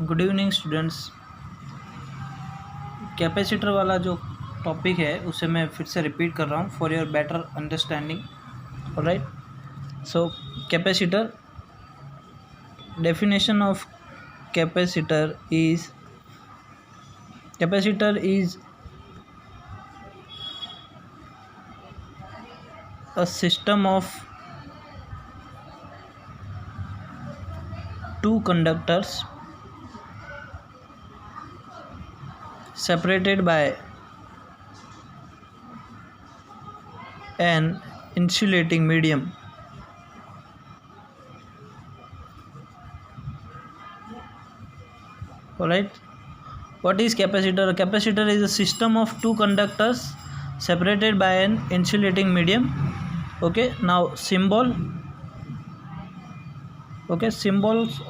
Good evening students. Capacitor वाला जो topic है उसे मैं फिर से रिपीट कर रहा हूँ for your better understanding. Alright, so capacitor, definition of capacitor is a system of two conductors separated by an insulating medium. Alright, what is capacitor? Capacitor is a system of two conductors separated by an insulating medium. Okay, now symbols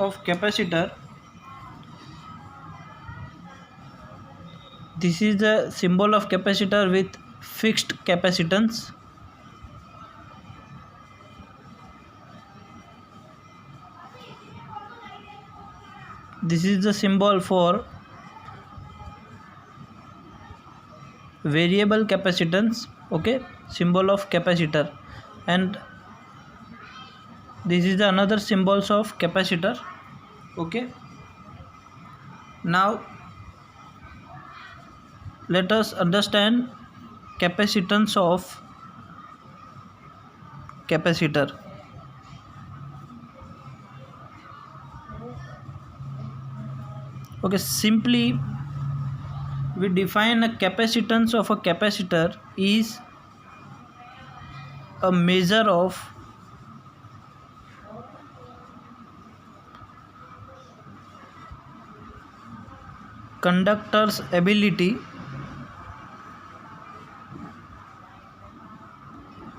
of capacitor. This is the symbol of capacitor with fixed capacitance. This is the symbol for variable capacitance. Okay, symbol of capacitor, and this is the another symbols of capacitor. Okay, now let us understand capacitance of capacitor. Okay, simply we define a capacitance of a capacitor is a measure of conductor's ability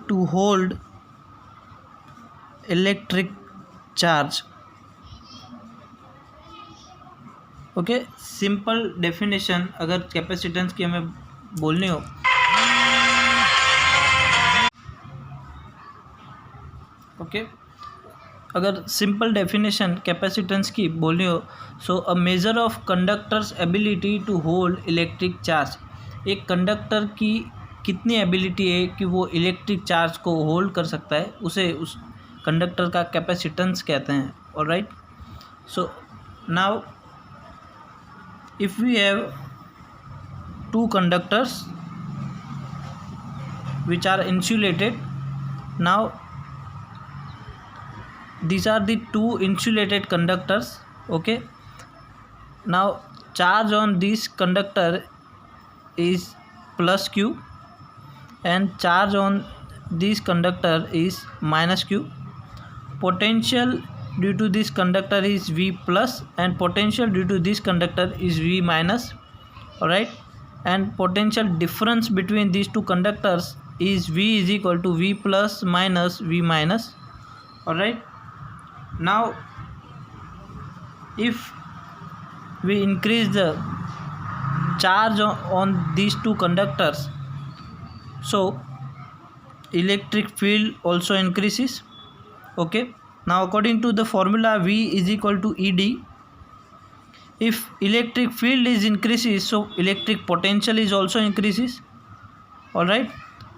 to hold electric charge. Okay, simple definition अगर capacitance की हमें बोलनी हो, okay, अगर simple definition capacitance की बोलनी हो, so a measure of conductor's ability to hold electric charge. एक कंडक्टर की कितनी एबिलिटी है कि वो इलेक्ट्रिक चार्ज को होल्ड कर सकता है, उसे उस कंडक्टर का कैपेसिटेंस कहते हैं। Alright, so now if we have two conductors which are insulated, now these are the two insulated conductors. Okay, now charge on this conductor is plus q and charge on this conductor is minus q. Potential due to this conductor is V plus and potential due to this conductor is V minus. Alright, and potential difference between these two conductors is V is equal to V plus minus V minus. Alright, now if we increase the charge on these two conductors, so electric field also increases. Okay, now according to the formula V is equal to ED, if electric field is increases, so electric potential is also increases. All right,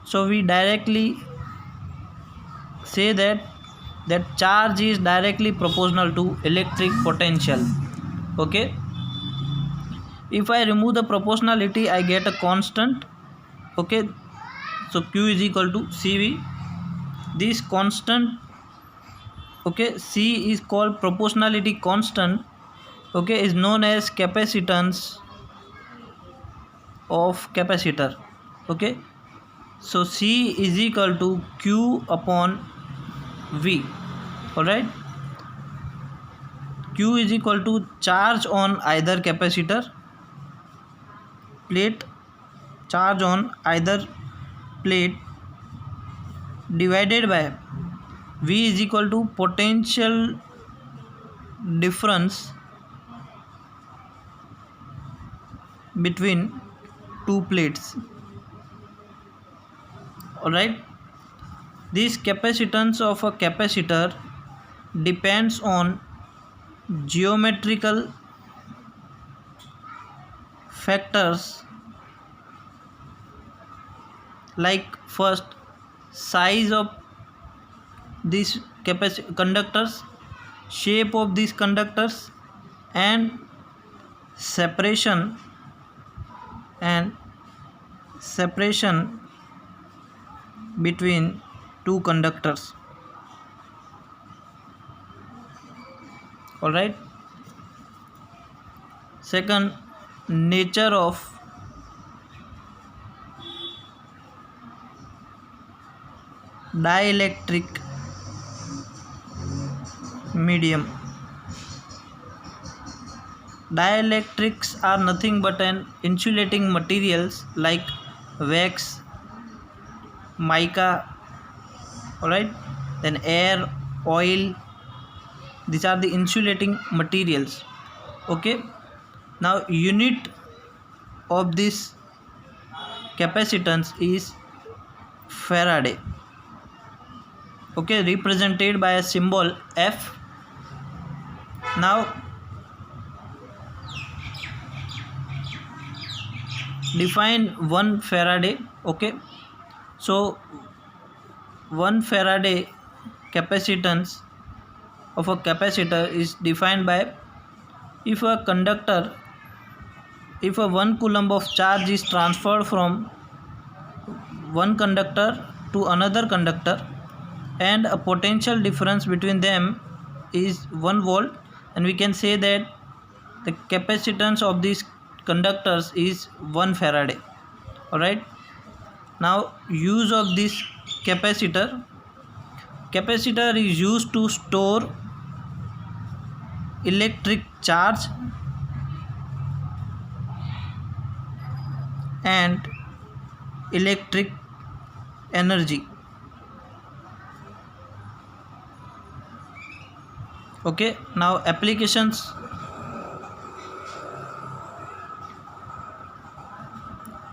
so we directly say that charge is directly proportional to electric potential. Okay, if I remove the proportionality, I get a constant. Okay, so Q is equal to CV. This constant, okay, C is called proportionality constant. Okay, is known as capacitance of capacitor. Okay, so C is equal to Q upon V. Alright, Q is equal to charge on either capacitor plate, charge on either plate divided by V is equal to potential difference between two plates. Alright, this capacitance of a capacitor depends on geometrical factors like first size of these conductors, shape of these conductors, and separation between two conductors. All right. Second, nature of dielectric medium. Dielectrics are nothing but an insulating materials like wax, mica, alright, then air, oil. These are the insulating materials. Okay, now unit of this capacitance is Faraday. Okay, represented by a symbol F. Now define 1 Faraday. Okay, so 1 Faraday capacitance of a capacitor is defined by if a 1 coulomb of charge is transferred from one conductor to another conductor and a potential difference between them is 1 volt, and we can say that the capacitance of these conductors is 1 Faraday. Alright, now use of this capacitor is used to store electric charge and electric energy. Okay, now applications.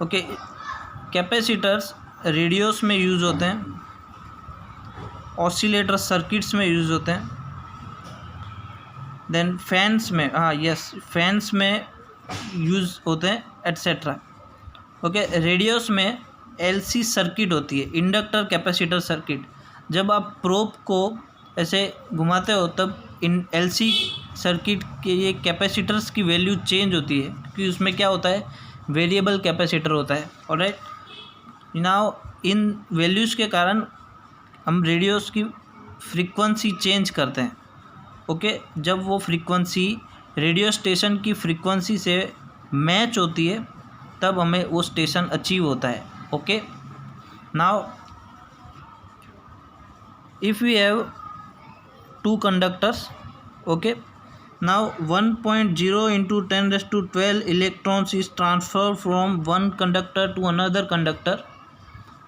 Okay, capacitors radios में use होते हैं, oscillator circuits में use होते हैं, then fans में, fans में use होते हैं, एट्सेट्रा. ओके, रेडियोस में एलसी सर्किट होती है, इंडक्टर कैपेसिटर सर्किट. जब आप प्रोब को ऐसे घुमाते हो तब इन एलसी सर्किट के ये कैपेसिटर्स की वैल्यू चेंज होती है, क्योंकि उसमें क्या होता है, वेरिएबल कैपेसिटर होता है. ऑलराइट, नाउ इन वैल्यूज़ के कारण हम रेडियोस की फ्रीक्वेंसी चेंज करते हैं. ओके, जब वो फ्रीक्वेंसी रेडियो स्टेशन की फ्रीक्वेंसी से मैच होती है तब हमें वो स्टेशन अचीव होता है. Okay, now if we have 2 conductors. Okay, now 1.0 into 10⁻12 electrons is transferred from one conductor to another conductor.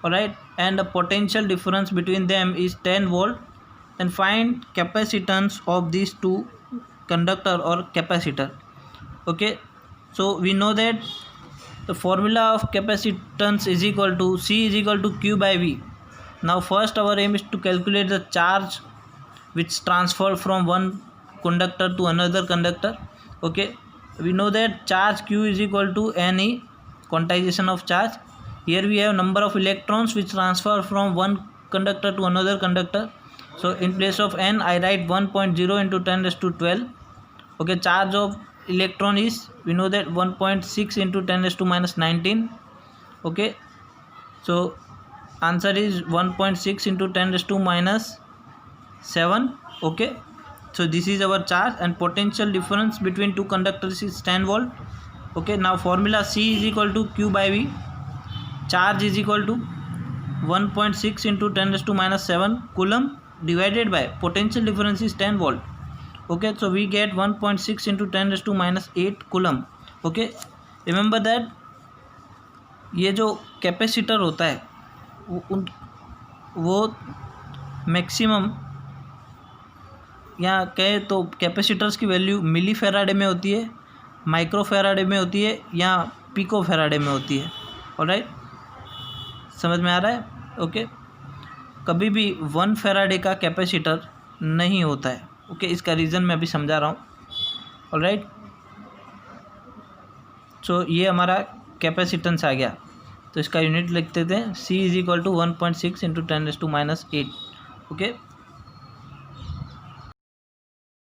Alright, and the potential difference between them is 10 volt. And find capacitance of these 2 conductor or capacitor. Okay, so we know that the formula of capacitance is equal to C is equal to Q by V. Now first our aim is to calculate the charge which transferred from one conductor to another conductor. Okay, we know that charge Q is equal to Ne, quantization of charge. Here we have number of electrons which transfer from one conductor to another conductor. So in place of N I write 1.0 into 10⁻12. Okay, charge of electron is, we know that 1.6 into 10⁻−19. Okay, so answer is 1.6 into 10⁻−7. Okay, so this is our charge, and potential difference between 2 conductors is 10 volt. Okay, now formula C is equal to Q by V. Charge is equal to 1.6 into 10⁻−7 coulomb divided by potential difference is 10 volt. Okay, so we get 1.6 into 10⁻−8 coulomb. Okay, remember that ये जो capacitor होता है वो maximum, यहाँ कहे तो capacitors की value मिली Faraday में होती है, माइक्रो फेराडे में होती है, या पिको फेराडे में होती है. ऑलराइट, समझ में आ रहा है. ओके, कभी भी 1 फेराडे का कैपेसिटर नहीं होता है. ओके, इसका रीज़न मैं अभी समझा रहा हूँ. ऑलराइट, सो ये हमारा कैपेसिटेंस आ गया, तो इसका यूनिट लिख देते हैं, C = 1.6 × 10⁻⁸ ओके।